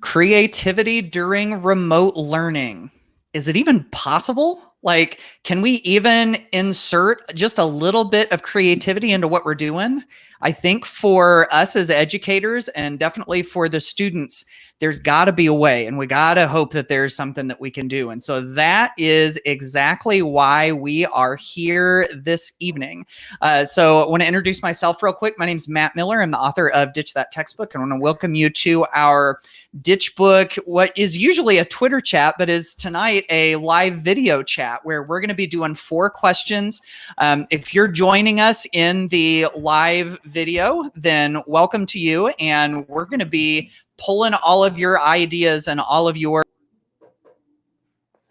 Creativity during remote learning. Is it even possible? Like, can we even insert just a little bit of creativity into what we're doing? I think for us as educators and definitely for the students, there's got to be a way, and we got to hope that there's something that we can do. And so that is exactly why we are here this evening. So I want to introduce myself real quick. My name is Matt Miller. I'm the author of Ditch That Textbook, and I want to welcome you to our Ditch Book, what is usually a Twitter chat, but is tonight a live video chat where we're going to be doing 4 questions. If you're joining us in the live video, then welcome to you. And we're going to be pulling all of your ideas and all of your...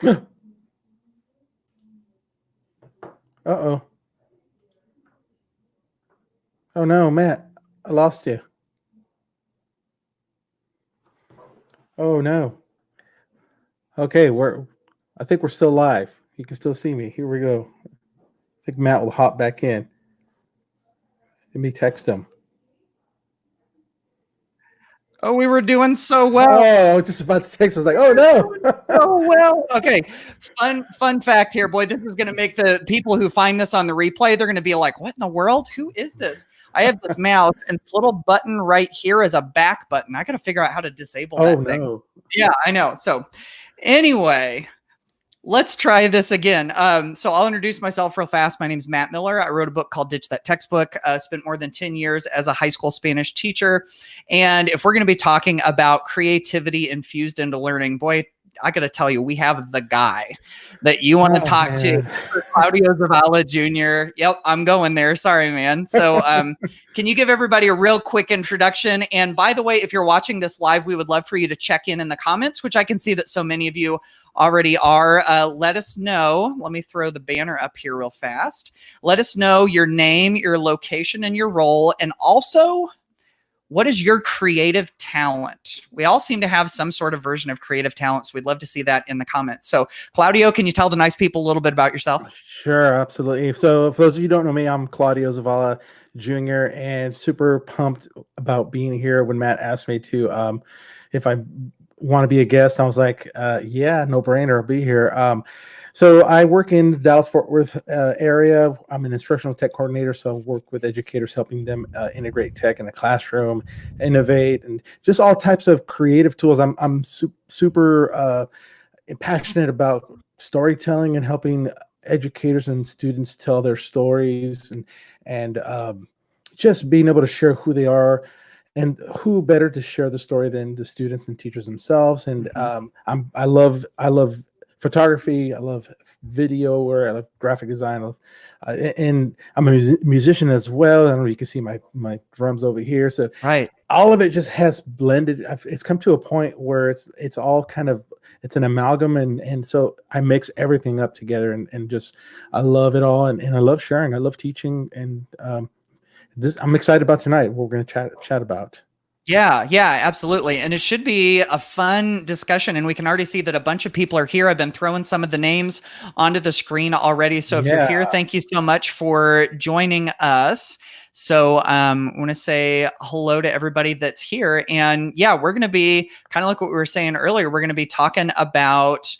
Uh-oh. Oh no, Matt, I lost you. Oh no. Okay, I think we're still live. You can still see me. Here we go. I think Matt will hop back in. Let me text him. Oh, we were doing so well. Oh, I was just about to text. I was like, oh no. So well. Okay. Fun fact here, boy. This is going to make the people who find this on the replay, they're going to be like, what in the world? Who is this? I have this mouse and this little button right here is a back button. I got to figure out how to disable that thing. No. Yeah, I know. So anyway, let's try this again. So I'll introduce myself real fast. My name is Matt Miller. I wrote a book called Ditch That Textbook. Spent more than 10 years as a high school Spanish teacher. And if we're going to be talking about creativity infused into learning, boy, I got to tell you, we have the guy that you want to talk to, Claudio Zavala Jr. Yep, I'm going there. Sorry, man. So can you give everybody a real quick introduction? And by the way, if you're watching this live, we would love for you to check in the comments, which I can see that so many of you already are. Let us know. Let me throw the banner up here real fast. Let us know your name, your location, and your role. And also, what is your creative talent? We all seem to have some sort of version of creative talent, so we'd love to see that in the comments. So, Claudio, can you tell the nice people a little bit about yourself? Sure, absolutely. So, for those of you who don't know me, I'm Claudio Zavala Jr. and super pumped about being here. When Matt asked me to, if I want to be a guest, I was like, yeah, no brainer, I'll be here. So I work in the Dallas-Fort Worth area. I'm an instructional tech coordinator, so I work with educators, helping them integrate tech in the classroom, innovate, and just all types of creative tools. I'm super passionate about storytelling and helping educators and students tell their stories, and just being able to share who they are. And who better to share the story than the students and teachers themselves? And I love photography. I love video, or I love graphic design. And I'm a musician as well. I don't know if you can see my drums over here. So right, all of it just has blended. It's come to a point where it's all kind of, it's an amalgam, and so I mix everything up together, and just I love it all, and I love sharing. I love teaching, and I'm excited about tonight. What we're going to chat about. Yeah, absolutely. And it should be a fun discussion. And we can already see that a bunch of people are here. I've been throwing some of the names onto the screen already. So if you're here, thank you so much for joining us. So I want to say hello to everybody that's here. And yeah, we're going to be kind of like what we were saying earlier. We're going to be talking about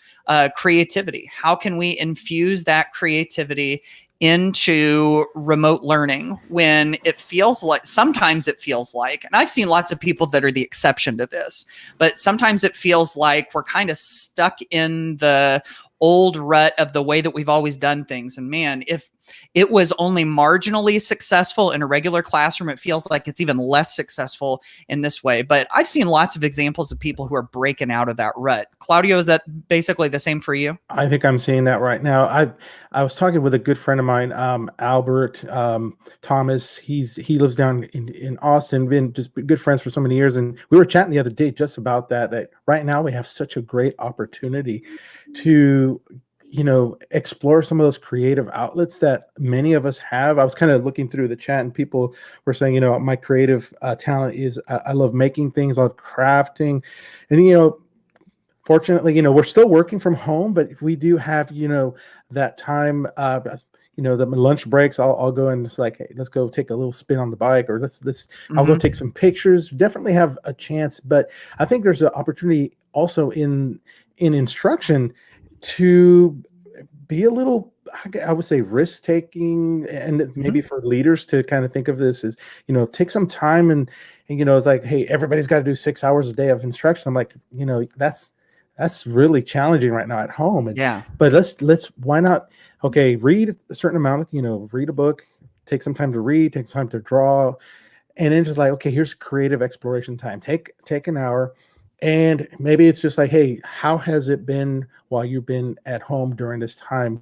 creativity. How can we infuse that creativity into remote learning when it feels like, sometimes it feels like, and I've seen lots of people that are the exception to this, but sometimes it feels like we're kind of stuck in the old rut of the way that we've always done things. And man, if it was only marginally successful in a regular classroom, it feels like it's even less successful in this way. But I've seen lots of examples of people who are breaking out of that rut. Claudio, is that basically the same for you? I think I'm seeing that right now. I was talking with a good friend of mine, Albert Thomas. He lives down in Austin, been just good friends for so many years. And we were chatting the other day just about that right now we have such a great opportunity to, explore some of those creative outlets that many of us have. I was kind of looking through the chat, and people were saying, my creative talent is I love making things, I love crafting. And, fortunately, we're still working from home, but we do have, that time. the lunch breaks, I'll go and it's like, hey, let's go take a little spin on the bike, or I'll go take some pictures. Definitely have a chance, but I think there's an opportunity also in instruction to be a little, I would say, risk taking, and maybe for leaders to kind of think of this as, take some time and it's like, hey, everybody's got to do 6 hours a day of instruction. I'm like, that's really challenging right now at home. But let's why not? Okay, read a certain amount of, read a book, take some time to read, take time to draw, and then just like, okay, here's creative exploration time. Take an hour. And maybe it's just like, hey, how has it been while you've been at home during this time?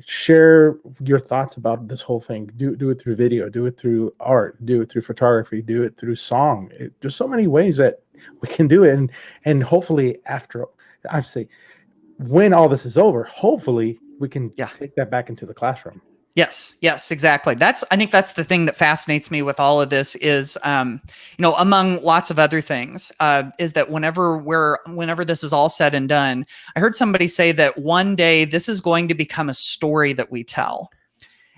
Share your thoughts about this whole thing. Do it through video, do it through art, do it through photography, do it through song. There's so many ways that we can do it. And hopefully after, I say, when all this is over, hopefully we can take that back into the classroom. Yes, exactly. I think that's the thing that fascinates me with all of this is, among lots of other things, is that whenever this is all said and done, I heard somebody say that one day this is going to become a story that we tell.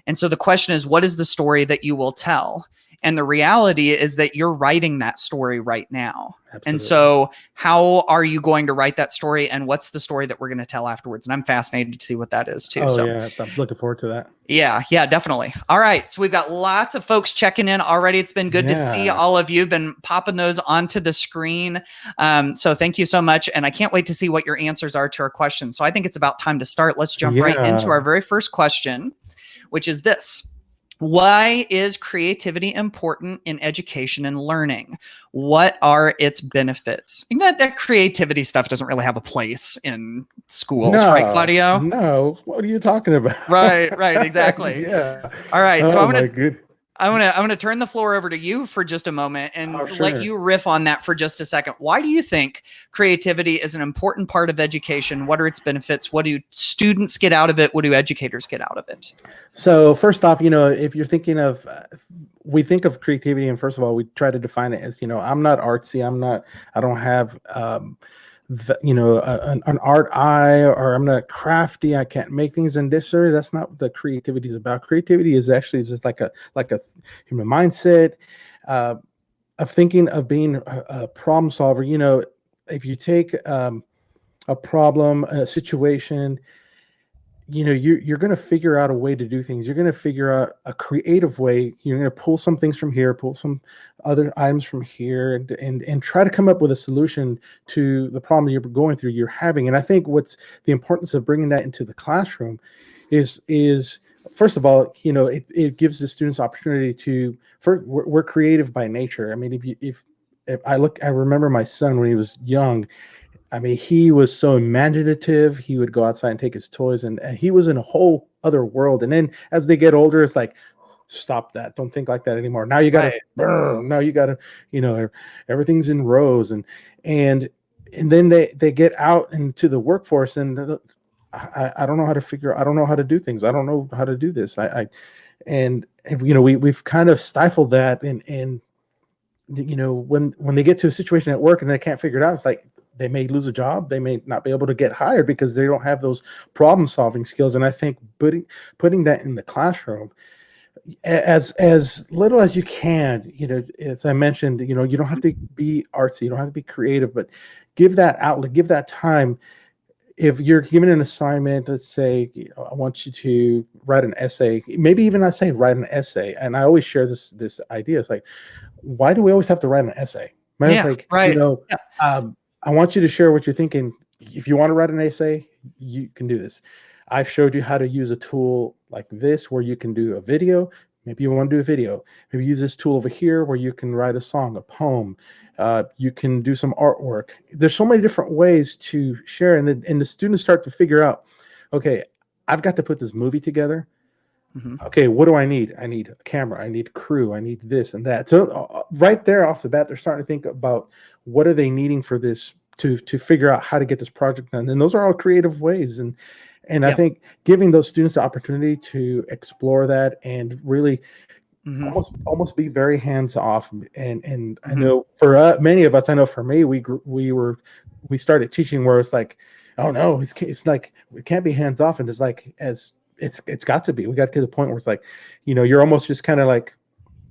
And so the question is, what is the story that you will tell? And the reality is that you're writing that story right now. Absolutely. And so how are you going to write that story, and what's the story that we're going to tell afterwards? And I'm fascinated to see what that is too. Yeah, I'm looking forward to that. Yeah, definitely. All right. So we've got lots of folks checking in already. It's been good to see all of you. Been popping those onto the screen. So thank you so much. And I can't wait to see what your answers are to our questions. So I think it's about time to start. Let's jump right into our very first question, which is this. Why is creativity important in education and learning? What are its benefits? That creativity stuff doesn't really have a place in schools, right, Claudio? No. What are you talking about? Right, exactly. Yeah. All right. So I'm gonna turn the floor over to you for just a moment and let you riff on that for just a second. Why do you think creativity is an important part of education? What are its benefits? What do students get out of it? What do educators get out of it? So first off, if you're thinking of, we think of creativity, and first of all, we try to define it as, I'm not artsy. I don't have, an art eye, or I'm not crafty. I can't make things in this area. That's not what the creativity is about. Creativity is actually just like a human mindset of thinking, of being a problem solver. If you take a problem, a situation, you're going to figure out a way to do things. You're going to figure out a creative way. You're going to pull some things from here, pull some other items from here, and try to come up with a solution to the problem you're going through, you're having. And I think what's the importance of bringing that into the classroom is first of all, it gives the students opportunity to, we're creative by nature. I mean, if I remember my son when he was young. I mean, he was so imaginative. He would go outside and take his toys, and he was in a whole other world. And then as they get older, it's like, stop that. Don't think like that anymore. Now you got to, now you got to, everything's in rows, and then they get out into the workforce, and I don't know how to I don't know how to do things. I don't know how to do this. We've kind of stifled that. And when they get to a situation at work and they can't figure it out, it's like, they may lose a job. They may not be able to get hired because they don't have those problem solving skills. And I think putting that in the classroom as little as you can, as I mentioned, you don't have to be artsy. You don't have to be creative, but give that outlet, give that time. If you're given an assignment, let's say, I want you to write an essay, maybe even I say write an essay. And I always share this idea. It's like, why do we always have to write an essay? I want you to share what you're thinking. If you want to write an essay, you can do this. I've showed you how to use a tool like this where you can do a video. Maybe you want to do a video. Maybe use this tool over here where you can write a song, a poem. You can do some artwork. There's so many different ways to share. And the students start to figure out, okay, I've got to put this movie together. Mm-hmm. Okay, what do I need? I need a camera. I need crew. I need this and that. So right there off the bat, they're starting to think about what are they needing for this to figure out how to get this project done. And those are all creative ways. And I think giving those students the opportunity to explore that and really almost be very hands off. And I know for many of us, I know for me, we started teaching where it's like, oh no, it's like, we can't be hands off. And it's like, as it's got to be. We got to the point where it's like, you're almost just kind of like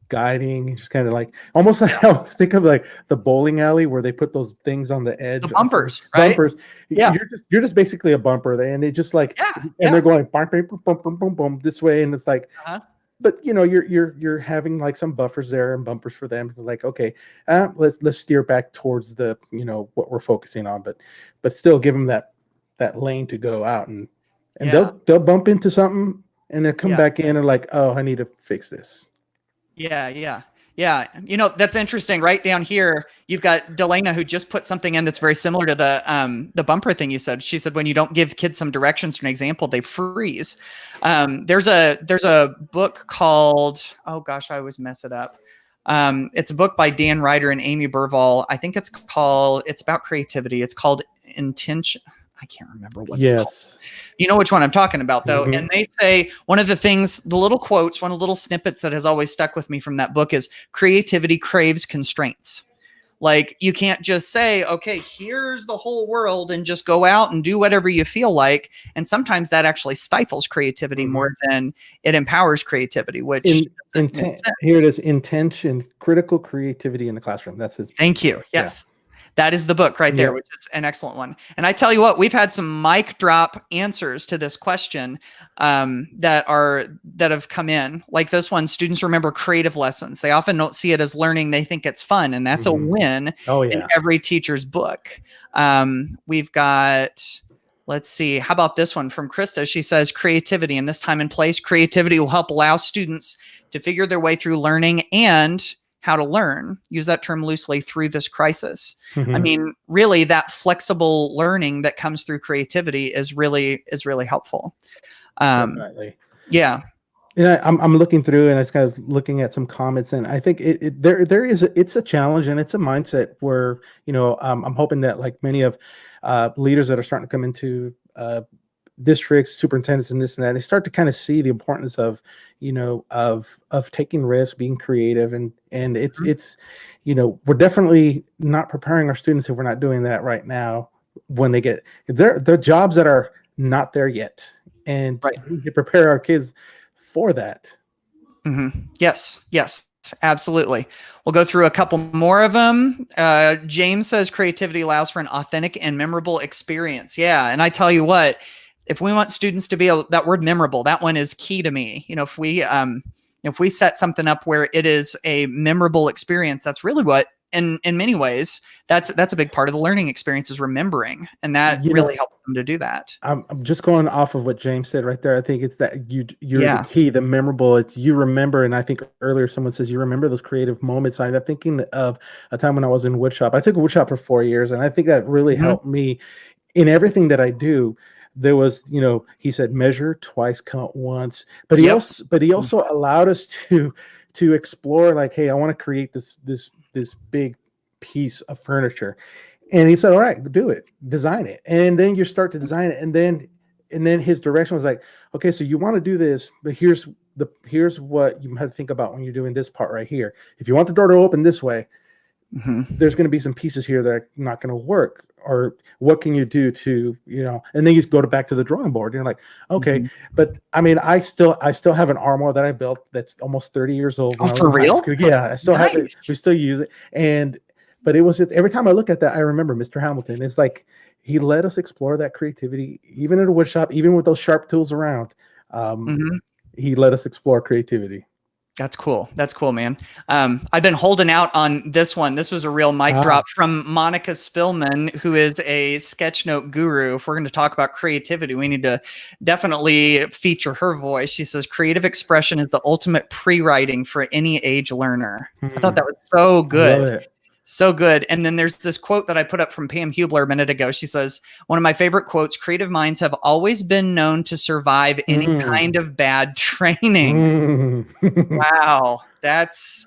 guiding, just kind of like almost like I was think of like the bowling alley where they put those things on the edge, The bumpers, right? bumpers. Yeah. You're just basically a bumper there, and they just like, and they're going boom, boom, boom, boom, boom, boom this way, and it's like, but you're having like some buffers there and bumpers for them. Like, okay, let's steer back towards the what we're focusing on, but still give them that lane to go out, and they'll bump into something and they'll come back in and like, oh, I need to fix this. Yeah. That's interesting. Right down here, you've got Delana, who just put something in that's very similar to the bumper thing you said. She said, when you don't give kids some directions for an example, they freeze. There's a book called, oh gosh, I always mess it up. It's a book by Dan Ryder and Amy Burvall. I think it's about creativity. It's called Intention. I can't remember what it's called. You know which one I'm talking about, though. Mm-hmm. And they say one of the things, the little quotes, one of the little snippets that has always stuck with me from that book is creativity craves constraints. Like, you can't just say, okay, here's the whole world and just go out and do whatever you feel like. And sometimes that actually stifles creativity more than it empowers creativity, which here it is, intention, critical creativity in the classroom. That's his. Thank you. Yes. Yeah. That is the book right there, which is an excellent one. And I tell you what, we've had some mic drop answers to this question that have come in. Like this one, students remember creative lessons. They often don't see it as learning. They think it's fun. And that's a win in every teacher's book. We've got, let's see, how about this one from Krista? She says, creativity in this time and place, creativity will help allow students to figure their way through learning and how to learn, use that term loosely, through this crisis. I mean, really, that flexible learning that comes through creativity is really helpful. Definitely. Yeah. And I'm looking through and I was kind of looking at some comments, and I think it's a challenge and it's a mindset where, I'm hoping that like many of leaders that are starting to come into districts, superintendents, and this and that, they start to kind of see the importance of, of taking risks, being creative, and it's we're definitely not preparing our students if we're not doing that right now when they get their jobs that are not there yet, and we can prepare our kids for that. Yes, absolutely. We'll go through a couple more of them. James says creativity allows for an authentic and memorable experience. Yeah, and I tell you what, if we want students to be that word memorable, that one is key to me. If we set something up where it is a memorable experience, that's really what, in many ways, that's a big part of the learning experience, is remembering, and that really helps them to do that. I'm just going off of what James said right there. I think it's that you're the key, the memorable. It's you remember, and I think earlier someone says you remember those creative moments. I'm thinking of a time when I was in woodshop. I took a woodshop for 4 years, and I think that really helped me in everything that I do. There was, he said, measure twice, count once, but he also allowed us to explore, like, hey, I want to create this big piece of furniture. And he said, all right, do it, design it. And then you start to design it. And then his direction was like, okay, so you want to do this, but here's what you have to think about when you're doing this part right here. If you want the door to open this way, there's going to be some pieces here that are not going to work. Or what can you do to, and then you go back to the drawing board. And you're like, okay, but I mean, I still have an armoire that I built that's almost 30 years old. Oh, for real? Yeah, I still have it. We still use it. But it was just, every time I look at that, I remember Mr. Hamilton. It's like he let us explore that creativity, even at a wood shop, even with those sharp tools around. He let us explore creativity. That's cool. That's cool, man. I've been holding out on this one. This was a real mic drop from Monica Spillman, who is a sketchnote guru. If we're going to talk about creativity, we need to definitely feature her voice. She says, creative expression is the ultimate pre-writing for any age learner. I thought that was so good. Love it. So good. And then there's this quote that I put up from Pam Hubler a minute ago. She says, one of my favorite quotes, creative minds have always been known to survive any kind of bad training. Wow. That's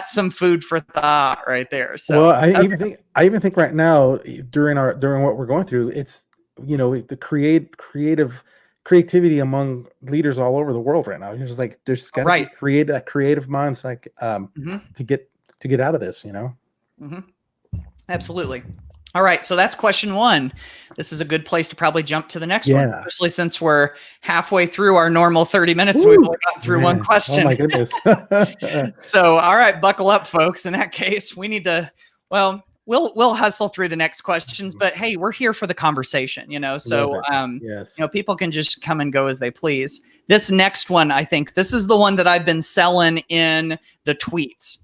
some food for thought right there. So, well, I even think right now during what we're going through, it's, the creativity among leaders all over the world right now. It's just like, there's got to create that creative minds, like, to get out of this, Absolutely. All right, so that's question one. This is a good place to probably jump to the next one, Yeah. especially since we're halfway through our normal 30 minutes. Woo, We've only gotten through one man. question. Oh my goodness. So, all right, buckle up, folks. In that case, we need to, well, we'll hustle through the next questions, but hey, we're here for the conversation, you know. So, Yes. you know, people can just come and go as they please. This next one, I think this is the one that I've been selling in the tweets.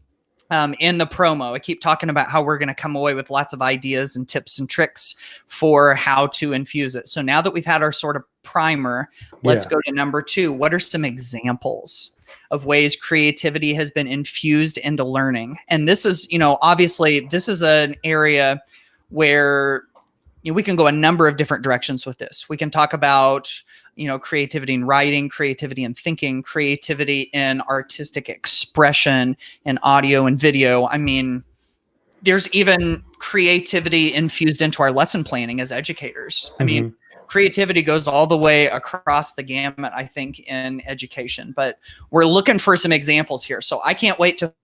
In the promo, I keep talking about how we're going to come away with lots of ideas and tips and tricks for how to infuse it. So now that we've had our sort of primer, let's go to number two. What are some examples of ways creativity has been infused into learning? And this is, you know, obviously this is an area where, you know, we can go a number of different directions with this. We can talk about, you know, creativity in writing, creativity in thinking, creativity in artistic expression, and audio and video. I mean, there's even creativity infused into our lesson planning as educators. I mean, creativity goes all the way across the gamut, I think, in education. But we're looking for some examples here. So I can't wait to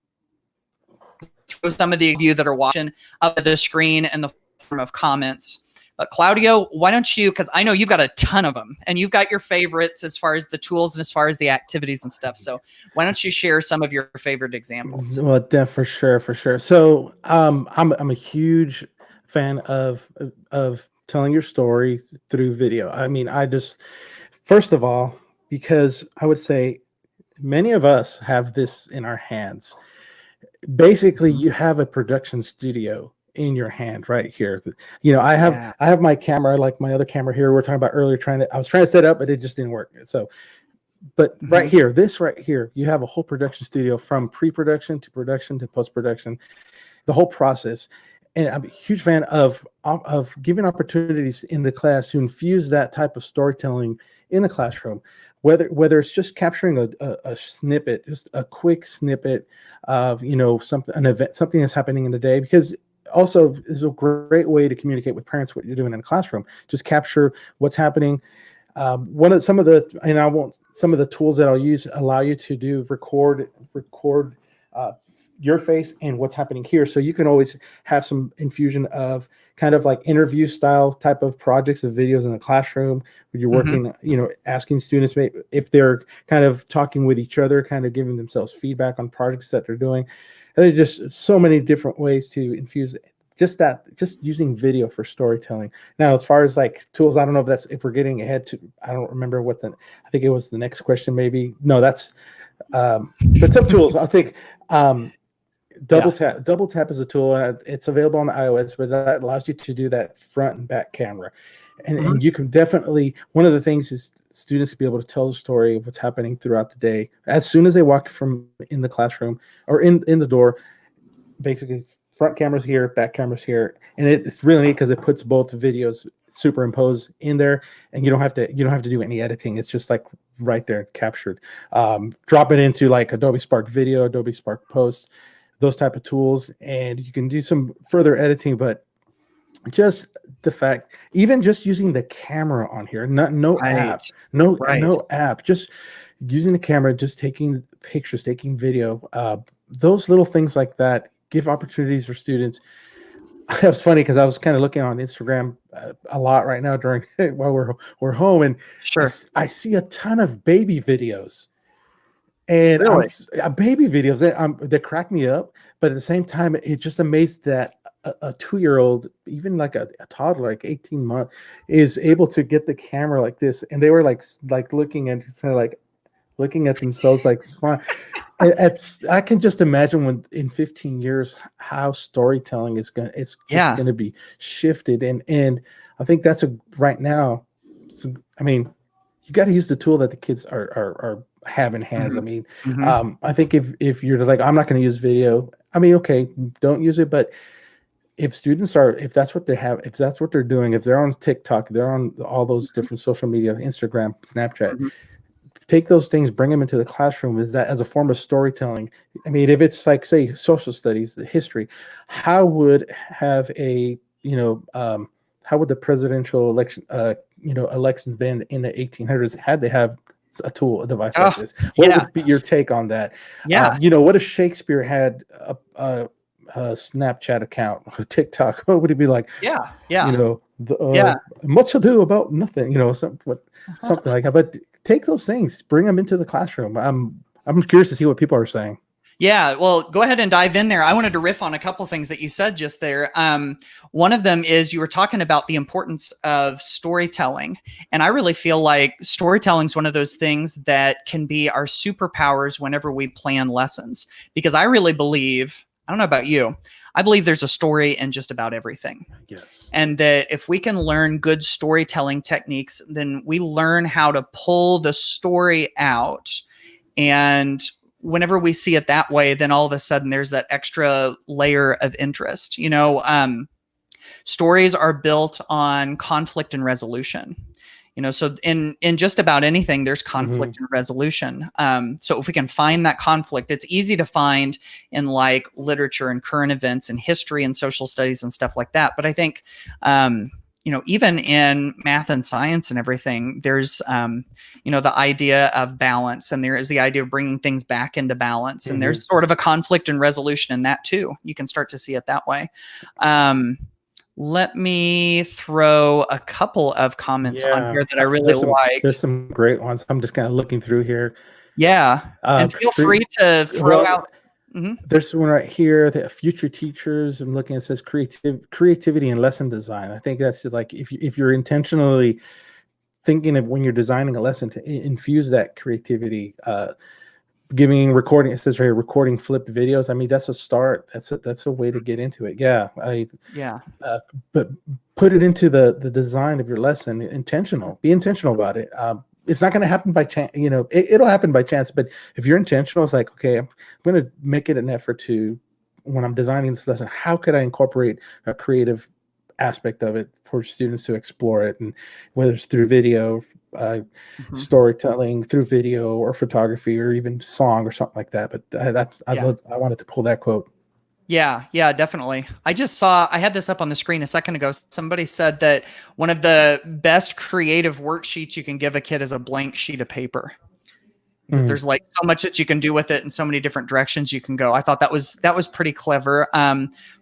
throw some of the you that are watching up at the screen in the form of comments. But Claudio, why don't you, because I know you've got a ton of them and you've got your favorites as far as the tools and as far as the activities and stuff. So why don't you share some of your favorite examples? Well, for sure, for sure. So I'm a huge fan of telling your story through video. I mean, first of all, because I would say many of us have this in our hands. Basically, you have a production studio in your hand right here. You know, I have my camera, like my other camera here. We were talking about earlier. I was trying to set up, but it just didn't work. So, but right here, you have a whole production studio from pre-production to production to post-production, the whole process. And I'm a huge fan of giving opportunities in the class to infuse that type of storytelling in the classroom, whether it's just capturing a snippet, just a quick snippet of, you know, an event, something that's happening in the day, because also is a great way to communicate with parents what you're doing in the classroom. Just capture what's happening. Some of the tools that I'll use allow you to do record your face and what's happening here. So you can always have some infusion of kind of like interview style type of projects of videos in the classroom where you're working, you know, asking students if they're kind of talking with each other, kind of giving themselves feedback on projects that they're doing. And there's just so many different ways to infuse just using video for storytelling. Now, as far as like tools, I don't know if we're getting ahead to, I don't remember I think it was the next question, maybe. No, but some tools, I think, double tap is a tool. It's available on the iOS, but that allows you to do that front and back camera. And you can definitely, one of the things is students can be able to tell the story of what's happening throughout the day. As soon as they walk from in the classroom or in the door, basically front cameras here, back cameras here. And it's really neat because it puts both videos superimposed in there, and you don't have to do any editing. It's just like right there captured. Drop it into like Adobe Spark Video, Adobe Spark Post, those type of tools, and you can do some further editing. But just the fact, even just using the camera on here, no app, just using the camera, just taking pictures, taking video, those little things like that give opportunities for students. It was funny because I was kind of looking on Instagram a lot right now while we're home, and I see a ton of baby videos. And baby videos that crack me up, but at the same time, it just amazed that a 2-year-old, even like a toddler, like 18 months, is able to get the camera like this, and they were like looking and kind of like looking at themselves like it's fun. I can just imagine when in 15 years how storytelling is going to be shifted, and I think that's right now. So, I mean, you got to use the tool that the kids are have in hands. I mean, I think if you're like, I'm not going to use video, I mean, okay, don't use it. But if that's what they have, if that's what they're doing, if they're on TikTok, they're on all those different social media, Instagram, Snapchat, take those things, bring them into the classroom as a form of storytelling. I mean, if it's like, say, social studies, the history, how would the presidential election, elections been in the 1800s had they have a device like this? What would be your take on that? What if Shakespeare had Snapchat account, TikTok. What would it be like? Yeah. You Yeah. know, Yeah. much ado about nothing. You know, something like that. But take those things, bring them into the classroom. I'm curious to see what people are saying. Yeah, well, go ahead and dive in there. I wanted to riff on a couple things that you said just there. One of them is you were talking about the importance of storytelling. And I really feel like storytelling is one of those things that can be our superpowers whenever we plan lessons. Because I really believe, I don't know about you, I believe there's a story in just about everything. Yes. And that if we can learn good storytelling techniques, then we learn how to pull the story out. And whenever we see it that way, then all of a sudden there's that extra layer of interest. Stories are built on conflict and resolution. So in just about anything, there's conflict and resolution. So if we can find that conflict, it's easy to find in like literature and current events and history and social studies and stuff like that. But I think, even in math and science and everything, there's, the idea of balance, and there is the idea of bringing things back into balance. And there's sort of a conflict and resolution in that too. You can start to see it that way. Let me throw a couple of comments on here that I really liked. There's some great ones. I'm just kind of looking through here. Yeah. And feel free to throw out. There's one right here that future teachers, I'm looking, it says creativity and lesson design. I think that's like if you're intentionally thinking of when you're designing a lesson to infuse that creativity, giving recording, it says right here, recording flipped videos. I mean, that's a start. That's a way to get into it. Yeah. But put it into the design of your lesson, be intentional about it. It's not going to happen by chance, it'll happen by chance, but if you're intentional, it's like, okay, I'm going to make it an effort to, when I'm designing this lesson, how could I incorporate a creative aspect of it for students to explore it? And whether it's through video, storytelling, through video or photography, or even song or something like that. But I wanted to pull that quote. Yeah, definitely. I had this up on the screen a second ago. Somebody said that one of the best creative worksheets you can give a kid is a blank sheet of paper. Because there's like so much that you can do with it and so many different directions you can go. I thought that was pretty clever.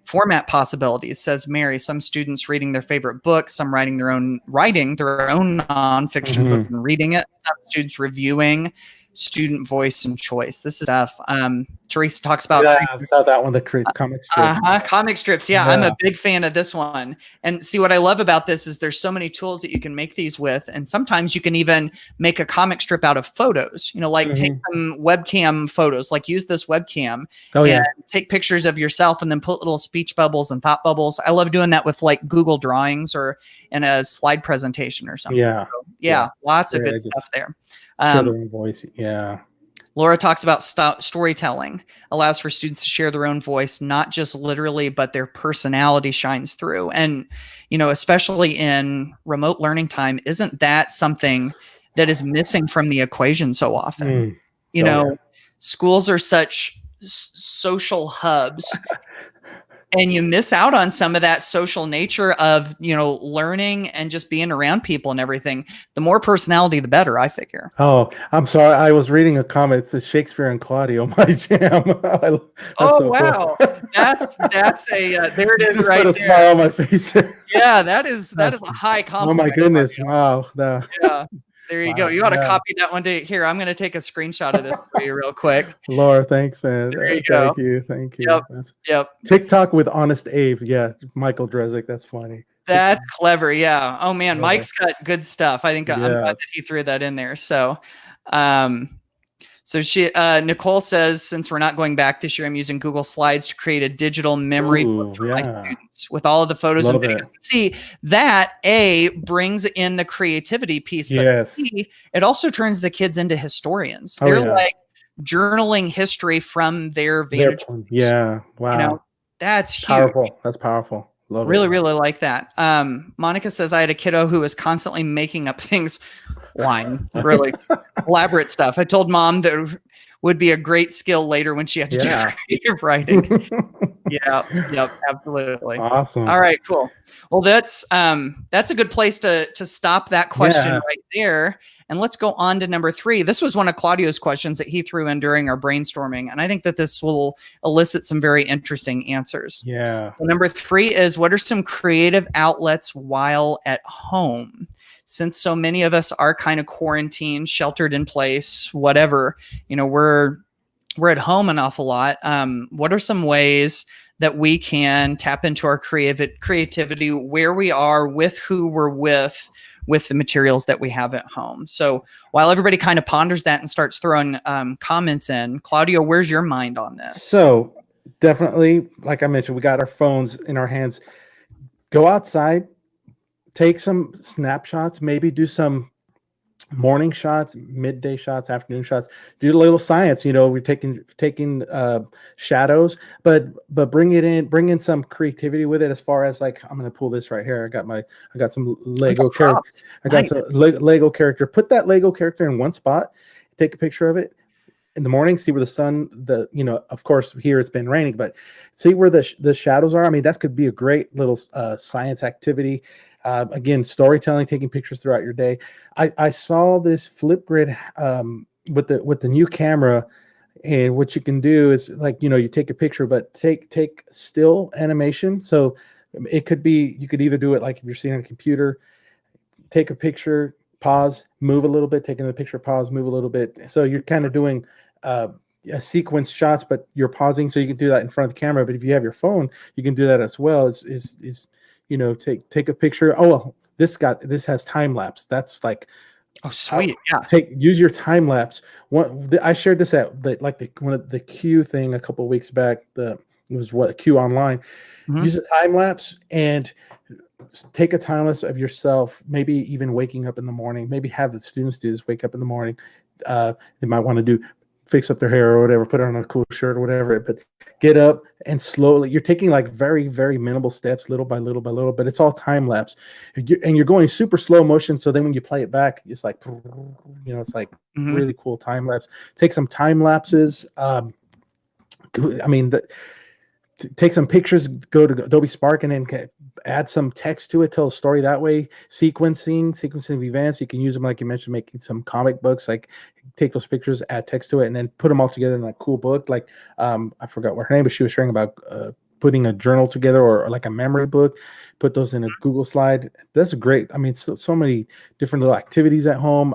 Format possibilities, says Mary. Some students reading their favorite book, some writing their own nonfiction book and reading it. Some students reviewing, student voice and choice. This is stuff. Teresa talks about. Yeah, I saw that one, the comic strips. Comic strips. Yeah, I'm a big fan of this one. And see, what I love about this is there's so many tools that you can make these with. And sometimes you can even make a comic strip out of photos, take some webcam photos, like use this webcam and take pictures of yourself and then put little speech bubbles and thought bubbles. I love doing that with like Google Drawings or in a slide presentation or something. So, lots of good stuff there. Share their own voice. Yeah. Laura talks about storytelling, allows for students to share their own voice, not just literally, but their personality shines through. And, especially in remote learning time, isn't that something that is missing from the equation so often? Schools are such social hubs. And you miss out on some of that social nature of, learning and just being around people and everything. The more personality, the better, I figure. Oh, I'm sorry. I was reading a comment. It says Shakespeare and Claudio, my jam. Wow. Cool. That's a, there it is just right put a there. smile on my face. Yeah, that is a high compliment. Oh my goodness. Wow. Yeah. There you go. You ought to copy that one day. Here, I'm going to take a screenshot of this for you real quick. Laura, thanks, man. There you go. Thank you. Yep. TikTok with Honest Abe. Yeah, Michael Drezik. That's funny. That's clever. Yeah. Oh man, Mike's got good stuff. I think I'm glad that he threw that in there. So, Nicole says, since we're not going back this year, I'm using Google Slides to create a digital memory book for my students with all of the photos and videos. See, that brings in the creativity piece, but B, it also turns the kids into historians. They're like journaling history from their vantage point. Yeah. Wow. That's huge. Powerful. That's powerful. Love really, really like that. Monica says, I had a kiddo who was constantly making up things, really elaborate stuff. I told mom that would be a great skill later when she had to do creative writing. Yep, absolutely. Awesome. All right, cool. Well, that's a good place to stop that question right there. And let's go on to number 3. This was one of Claudio's questions that he threw in during our brainstorming. And I think that this will elicit some very interesting answers. Yeah. So number 3 is, what are some creative outlets while at home? Since so many of us are kind of quarantined, sheltered in place, whatever, we're at home an awful lot. What are some ways that we can tap into our creativity where we are, with who we're with the materials that we have at home? So while everybody kind of ponders that and starts throwing comments in, Claudio, where's your mind on this? So definitely, like I mentioned, we got our phones in our hands. Go outside, take some snapshots, maybe do some morning shots, midday shots, afternoon shots. Do a little science. We're taking shadows, but bring in some creativity with it. As far as, like, I'm going to pull this right here. I got some Lego character. I got some Lego character. Put that Lego character in one spot. Take a picture of it in the morning. See where the sun, of course here it's been raining, but see where the shadows are. I mean, that could be a great little science activity. Again, storytelling, taking pictures throughout your day. I saw this Flipgrid with the new camera, and what you can do is, like, you take a picture, but take still animation. So it could be, you could either do it like if you're seeing on a computer, take a picture, pause, move a little bit, take another picture, pause, move a little bit. So you're kind of doing a sequence shots, but you're pausing, so you can do that in front of the camera. But if you have your phone, you can do that as well. Take a picture. Oh, this has time lapse. That's like, oh, sweet. Yeah. Use your time lapse. I shared this at one of the Q thing a couple of weeks back. It was a Q online. Mm-hmm. Use a time lapse and take a time lapse of yourself. Maybe even waking up in the morning. Maybe have the students do this. Wake up in the morning. They might want to fix up their hair or whatever, put on a cool shirt or whatever, but get up and slowly, you're taking like very, very minimal steps, little by little by little, but it's all time lapse, and you're going super slow motion. So then when you play it back, it's like, it's like really cool time lapse. Take some time lapses. Take some pictures, go to Adobe Spark, and then add some text to it, tell a story that way. Sequencing of events. You can use them, like you mentioned, making some comic books, like take those pictures, add text to it, and then put them all together in a cool book. Like, I forgot what her name, but she was sharing about putting a journal together, or like a memory book, put those in a Google slide. That's great. I mean, so many different little activities at home.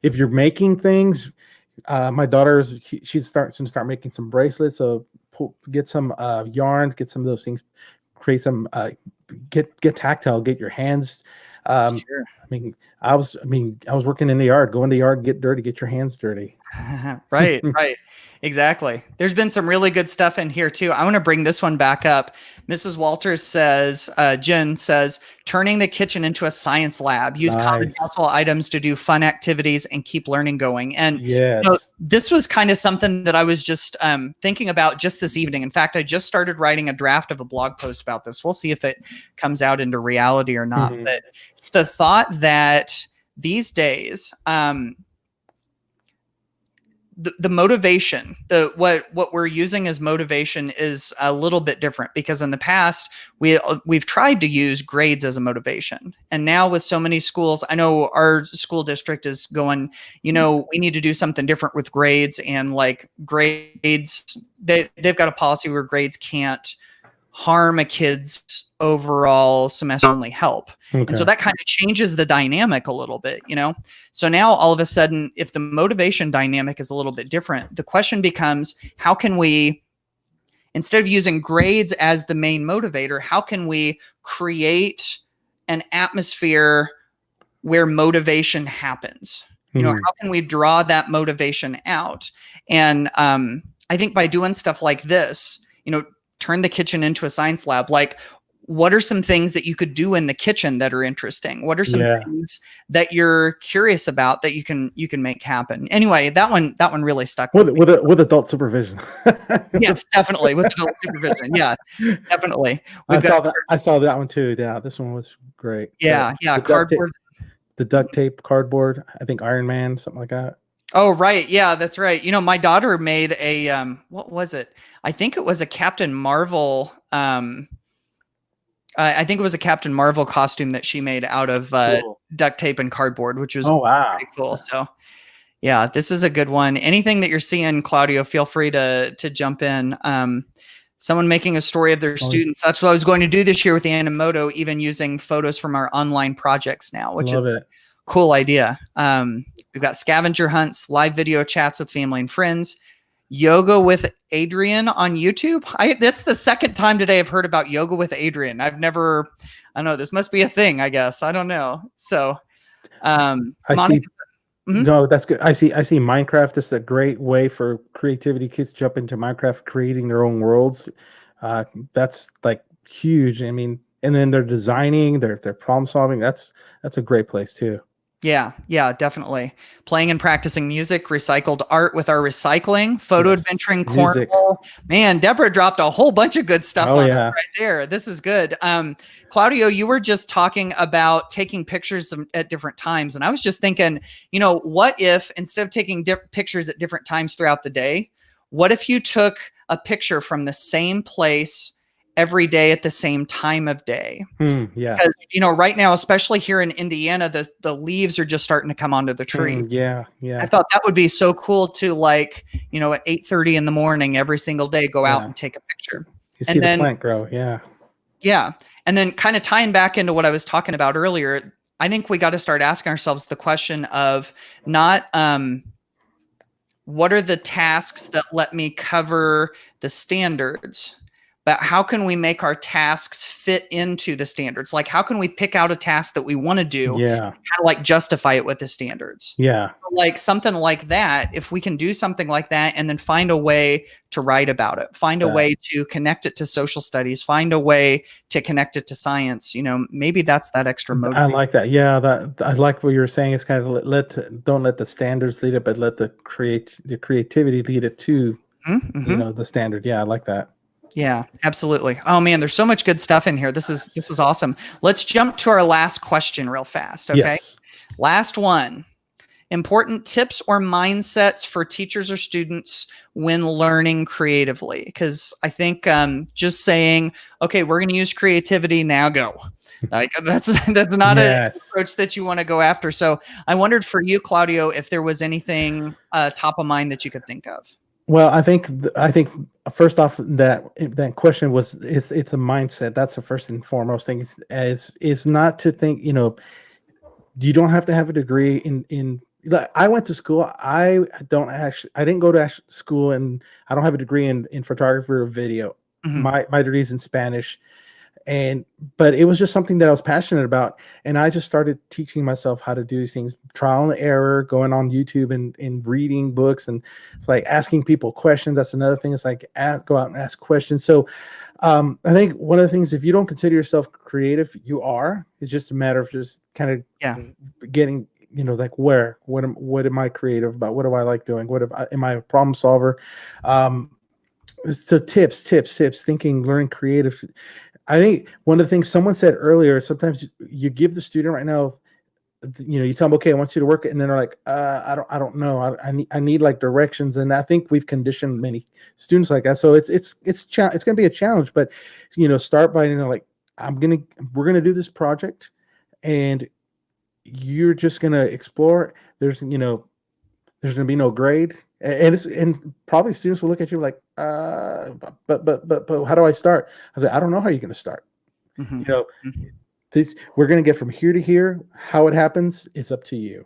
If you're making things, my daughter, she's starting to start making some bracelets. So get some yarn, get some of those things, create some, get tactile, get your hands. Sure. I was working in the yard. Go in the yard, get dirty, get your hands dirty. Right. Exactly. There's been some really good stuff in here too. I want to bring this one back up. Mrs. Walters says, Jen says, turning the kitchen into a science lab. Use common household items to do fun activities and keep learning going. And this was kind of something that I was just thinking about just this evening. In fact, I just started writing a draft of a blog post about this. We'll see if it comes out into reality or not. But it's the thought that these days, the motivation, what we're using as motivation is a little bit different, because in the past we've tried to use grades as a motivation. And now with so many schools, I know our school district is going, we need to do something different with grades, and like grades, they've got a policy where grades can't harm a kid's overall semester, only help. Okay. And so that kind of changes the dynamic a little bit, So now all of a sudden, if the motivation dynamic is a little bit different, the question becomes, how can we, instead of using grades as the main motivator, how can we create an atmosphere where motivation happens? How can we draw that motivation out? And I think by doing stuff like this, turn the kitchen into a science lab. Like, what are some things that you could do in the kitchen that are interesting? What are some things that you're curious about that you can make happen? Anyway, that one really stuck with adult supervision. Yes, definitely with adult supervision. Yeah, definitely. I saw that one too. Yeah, this one was great. Yeah, cardboard. The duct tape, cardboard. I think Iron Man, something like that. Oh, right. Yeah, that's right. My daughter made a what was it? I think it was a Captain Marvel I think it was a Captain Marvel costume that she made out of Cool. duct tape and cardboard, which was Oh wow. pretty cool. So yeah, this is a good one. Anything that you're seeing, Claudio, feel free to jump in. Someone making a story of their students. That's what I was going to do this year with the Animoto, even using photos from our online projects now, which is a cool idea. We've got scavenger hunts, live video chats with family and friends, yoga with Adrian on YouTube. That's the second time today I've heard about yoga with Adrian. I don't know, this must be a thing, I guess. I don't know. So I see. No, that's good. I see Minecraft is a great way for creativity. Kids jump into Minecraft, creating their own worlds. That's like huge. I mean, and then they're designing, they're problem solving. That's a great place too. Yeah, definitely. Playing and practicing music, recycled art with our recycling, photo adventuring, cornhole. Man, Deborah dropped a whole bunch of good stuff on right there. This is good. Claudio, you were just talking about taking pictures at different times. And I was just thinking, what if instead of taking pictures at different times throughout the day, what if you took a picture from the same place every day at the same time of day? Yeah. Because, right now, especially here in Indiana, the leaves are just starting to come onto the tree. Yeah. I thought that would be so cool to at 8:30 in the morning every single day, go out and take a picture. You see the plant grow. Yeah. Yeah. And then kind of tying back into what I was talking about earlier, I think we got to start asking ourselves the question of not, what are the tasks that let me cover the standards? But how can we make our tasks fit into the standards? Like, how can we pick out a task that we want to do? Yeah. How to justify it with the standards? Yeah. Like something like that. If we can do something like that and then find a way to write about it, find a way to connect it to social studies, find a way to connect it to science, maybe that's that extra motive. I like that. Yeah. I like what you were saying. It's kind of don't let the standards lead it, but let the creativity lead it to, the standard. Yeah. I like that. Yeah, absolutely. Oh man, there's so much good stuff in here. This is awesome. Let's jump to our last question real fast. Okay. Yes. Last one. Important tips or mindsets for teachers or students when learning creatively. Because I think just saying, okay, we're going to use creativity, now go. Like that's not an approach that you want to go after. So I wondered for you, Claudio, if there was anything top of mind that you could think of. Well, I think first off, that question was it's a mindset. That's the first and foremost thing. Is not to think, you don't have to have a degree in. I went to school. I didn't go to school, and I don't have a degree in photography or video. My degree is in Spanish. But it was just something that I was passionate about. And I just started teaching myself how to do these things, trial and error, going on YouTube and reading books. And it's like asking people questions. That's another thing. It's like go out and ask questions. So I think one of the things, if you don't consider yourself creative, you are. It's just a matter of just kind of getting, like what am I creative about? What do I like doing? Am I a problem solver? So tips, thinking, learning creative. I think one of the things someone said earlier, sometimes you give the student right now, you tell them, okay, I want you to work it. And then they're like, I don't know. I need like directions. And I think we've conditioned many students like that. So it's going to be a challenge, but start by, like, we're going to do this project and you're just going to explore. There's going to be no grade. And probably students will look at you like, but how do I start? I was like, I don't know how you're going to start. We're going to get from here to here. How it happens is up to you.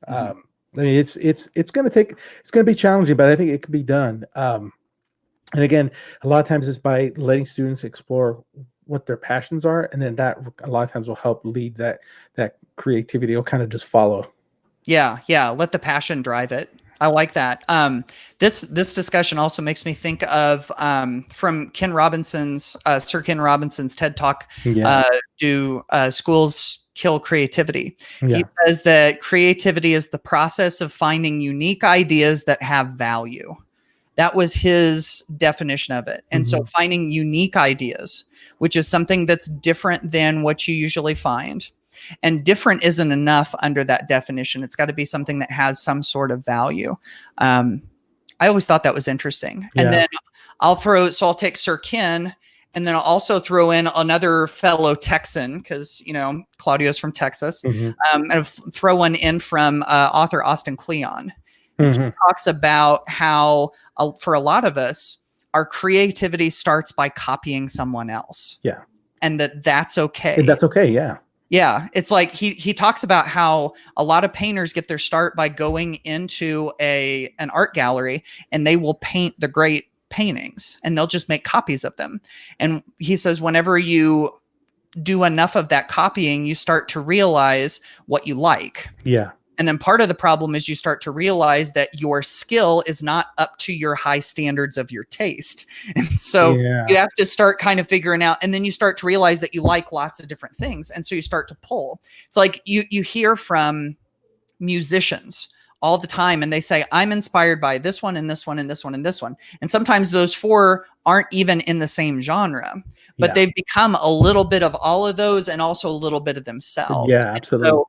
I mean, it's going to be challenging, but I think it can be done. And again, a lot of times it's by letting students explore what their passions are, and then that a lot of times will help lead that creativity. Will kind of just follow. Yeah. Let the passion drive it. I like that. This discussion also makes me think of from Ken Robinson's Sir Ken Robinson's TED Talk. Do schools kill creativity? He says that creativity is the process of finding unique ideas that have value. That was his definition of it. And so finding unique ideas, which is something that's different than what you usually find. And different isn't enough under that definition. It's got to be something that has some sort of value. I always thought that was interesting. And then I'll take Sir Ken And then I'll also throw in another fellow Texan because, you know, Claudio's from Texas. Mm-hmm. And I'll throw one in from author Austin Kleon. And he talks about how for a lot of us, our creativity starts by copying someone else. Yeah. And that's okay. That's okay. Yeah. Yeah. It's like he talks about how a lot of painters get their start by going into an art gallery and they will paint the great paintings and they'll just make copies of them. And he says, whenever you do enough of that copying, you start to realize what you like. Yeah. And then part of the problem is you start to realize that your skill is not up to your high standards of your taste. And so you have to start kind of figuring out, and then you start to realize that you like lots of different things. And so you start to pull. It's like you hear from musicians all the time and they say, I'm inspired by this one and this one and this one and this one. And sometimes those four aren't even in the same genre, but they've become a little bit of all of those and also a little bit of themselves. Yeah, absolutely.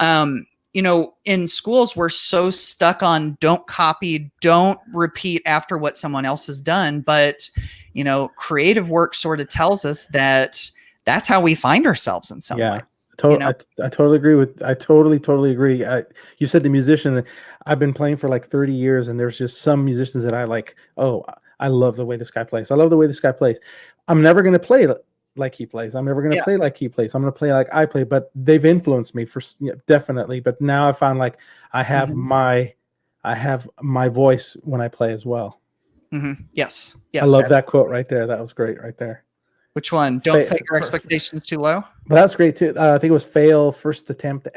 So, you know, in schools, we're so stuck on don't copy, don't repeat after what someone else has done. But, you know, creative work sort of tells us that that's how we find ourselves in some way. You know? I totally agree I totally agree. You said the musician, I've been playing for like 30 years and there's just some musicians that I like, oh, I love the way this guy plays. I love the way this guy plays. I'm never going to play like he plays. I'm never going to play like he plays. I'm going to play like I play, but they've influenced me for definitely. But now I found like I have my voice when I play as well. Yes. I love that quote right there. That was great right there. Which one? Don't set your expectations too low. But that's great too. I think it was fail first attempt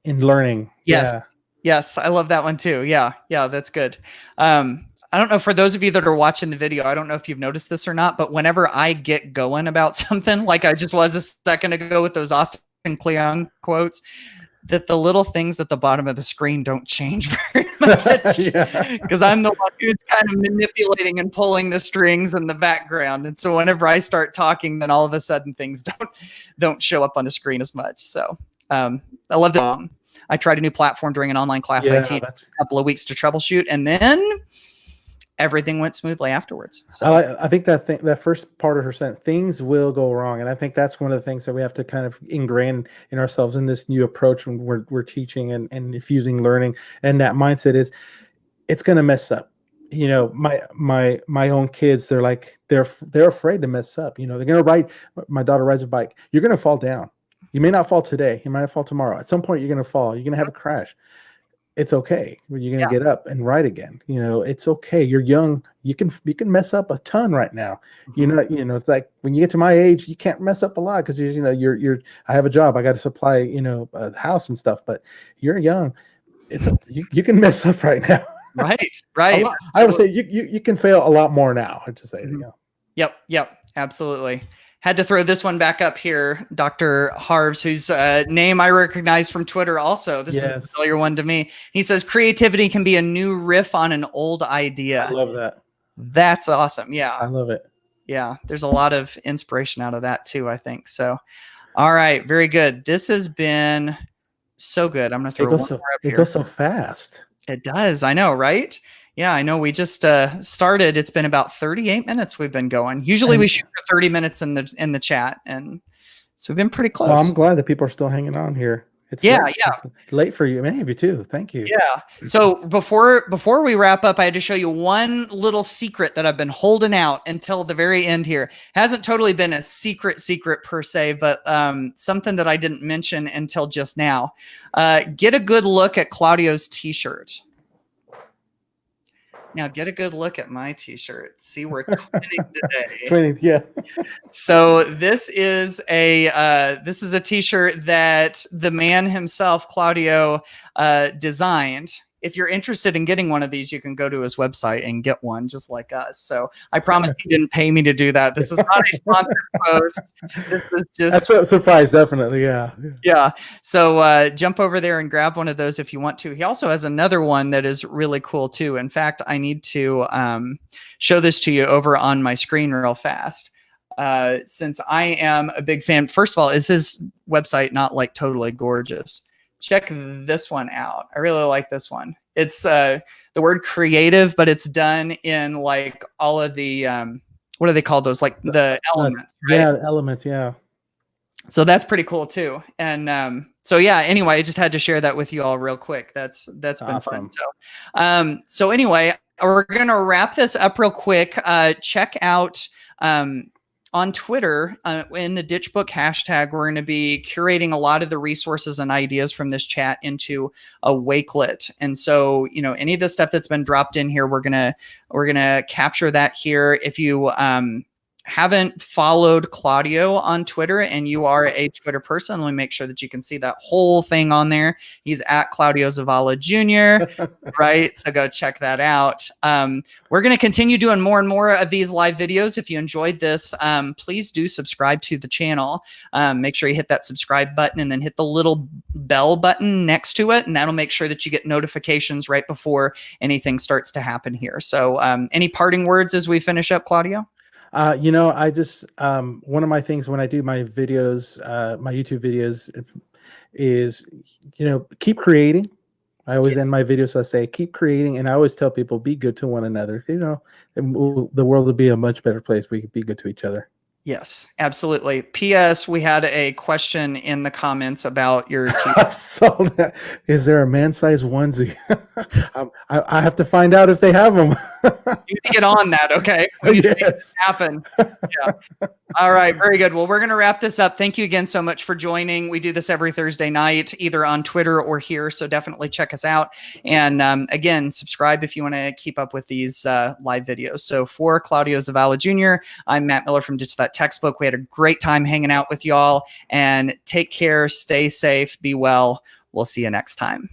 in learning. Yes. Yeah. Yes. I love that one too. Yeah. Yeah. That's good. I don't know, for those of you that are watching the video, I don't know if you've noticed this or not, but whenever I get going about something, like I just was a second ago with those Austin Kleon quotes, that the little things at the bottom of the screen don't change very much because I'm the one who's kind of manipulating and pulling the strings in the background. And so whenever I start talking, then all of a sudden things don't show up on the screen as much. So I love that. I tried a new platform during an online class I teach a couple of weeks to troubleshoot, and then everything went smoothly afterwards. So I think that first part of her sentence, things will go wrong. And I think that's one of the things that we have to kind of ingrain in ourselves in this new approach when we're teaching and infusing learning. And that mindset is it's going to mess up. You know, my own kids, they're like, they're afraid to mess up. You know, they're going to ride. My daughter rides a bike. You're going to fall down. You may not fall today. You might not fall tomorrow. At some point, you're going to fall. You're going to have a crash. It's okay. You're going to get up and ride again. You know, it's okay. You're young. You can mess up a ton right now. You know, it's like when you get to my age, you can't mess up a lot because I have a job. I got to supply, a house and stuff, but you're young. You can mess up right now. Right. I would say you can fail a lot more now. I'd just say, Yep. Absolutely. Had to throw this one back up here, Dr. Harves, whose name I recognize from Twitter also. This is a familiar one to me. He says, creativity can be a new riff on an old idea. I love that. That's awesome. Yeah. I love it. Yeah. There's a lot of inspiration out of that too, I think. So, all right. Very good. This has been so good. I'm going to throw one more up here. It goes so fast. It does. I know, right? Yeah, I know. We just started. It's been about 38 minutes we've been going. Usually we shoot for 30 minutes in the chat, and so we've been pretty close. Well, I'm glad that people are still hanging on here. It's late for you, many of you too. Thank you. Yeah. So before we wrap up, I had to show you one little secret that I've been holding out until the very end here. Hasn't totally been a secret per se, but something that I didn't mention until just now. Get a good look at Claudio's t-shirt. Now get a good look at my t-shirt. See, we're twinning today. Twinning, yeah. So this is a t-shirt that the man himself, Claudio, designed. If you're interested in getting one of these, you can go to his website and get one just like us. So I promise he didn't pay me to do that. This is not a sponsored post. This is just that's a surprise, definitely. Yeah. Yeah. So jump over there and grab one of those if you want to. He also has another one that is really cool too. In fact, I need to show this to you over on my screen real fast. Since I am a big fan, first of all, is his website not like totally gorgeous? Check this one out. I really like this one. It's the word creative, but it's done in like all of the what do they call those? Like the elements, right? Yeah, the elements. Yeah. So that's pretty cool too. And so yeah, anyway, I just had to share that with you all real quick. That's been Awesome. fun. So anyway, we're gonna wrap this up real quick. Check out on Twitter in the Ditch Book hashtag. We're going to be curating a lot of the resources and ideas from this chat into a wakelet. And so, you know, any of the stuff that's been dropped in here, we're gonna capture that here. If you haven't followed Claudio on Twitter and you are a Twitter person, let me make sure that you can see that whole thing on there. He's at Claudio Zavala Jr. Right? So go check that out. We're going to continue doing more and more of these live videos. If you enjoyed this, please do subscribe to the channel. Make sure you hit that subscribe button and then hit the little bell button next to it. And that'll make sure that you get notifications right before anything starts to happen here. So any parting words as we finish up, Claudio? You know, I just one of my things when I do my videos, my YouTube videos, is, you know, keep creating. I always end my videos, so I say keep creating, and I always tell people be good to one another. You know, the world would be a much better place if we could be good to each other. Yes, absolutely. P.S. We had a question in the comments about your team. I saw that. Is there a man-sized onesie? I have to find out if they have them. You need to get on that, okay? Yes. Happen. Yeah. All right, very good. Well, we're going to wrap this up. Thank you again so much for joining. We do this every Thursday night, either on Twitter or here, so definitely check us out. And again, subscribe if you want to keep up with these live videos. So for Claudio Zavala Jr., I'm Matt Miller from Ditch That Textbook. We had a great time hanging out with y'all, and take care, stay safe, be well. We'll see you next time.